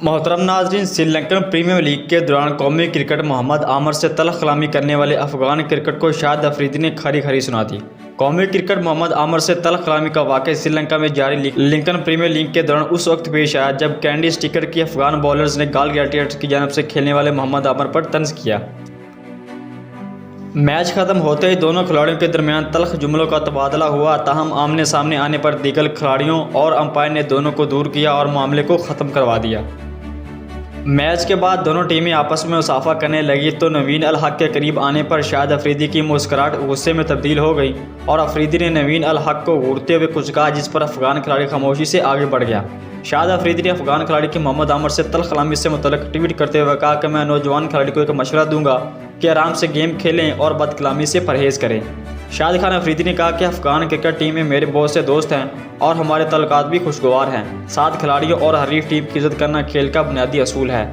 मोहतरम नाजरीन, Sri Lankan premiere league के दौरान कौमी क्रिकेट मोहम्मद आमर से तल्ख कलामी करने वाले अफगान क्रिकेट को शाहिद अफरीदी ने खरी खरी सुना दी। कौमी क्रिकेट मोहम्मद आमर से तल्ख कलामी का वाक़या श्रीलंका में जारी लिंकन प्रीमियर लीग के दौरान उस वक्त पेश आया जब कैंडी स्टिकर की अफगान बॉलर्स ने गाल ग्लैडिएटर्स की जानब से खेलने वाले मोहम्मद आमर पर तंज किया। मैच खत्म होते ही दोनों खिलाड़ियों के दरमियान तल्ख जुमलों का तबादला हुआ। ताहम आमने सामने आने पर दीगर खिलाड़ियों और अंपायर ने दोनों को दूर किया और मामले को ख़त्म करवा दिया। मैच के बाद दोनों टीमें आपस में मुसाफा करने लगी तो नवीन अल हक के करीब आने पर शाहिद अफरीदी की मुस्कुराहट गुस्से में तब्दील हो गई और अफरीदी ने नवीन अल हक को घूरते हुए कुछ कहा, जिस पर अफगान खिलाड़ी खामोशी से आगे बढ़ गया। शाहिद अफरीदी ने अफगान खिलाड़ी के मोहम्मद आमर से तल्ख कलामी से मुतल्लिक ट्वीट करते हुए कहा कि मैं नौजवान खिलाड़ी को एक मशवरा दूंगा कि आराम से गेम खेलें और बदकलामी से परहेज़ करें। शाहिद खान अफरीदी ने कहा कि अफगान क्रिकेट टीम में मेरे बहुत से दोस्त हैं और हमारे तल्लुकात भी खुशगवार हैं। साथ खिलाड़ियों और हरीफ टीम की इज़्ज़त करना खेल का बुनियादी असूल है।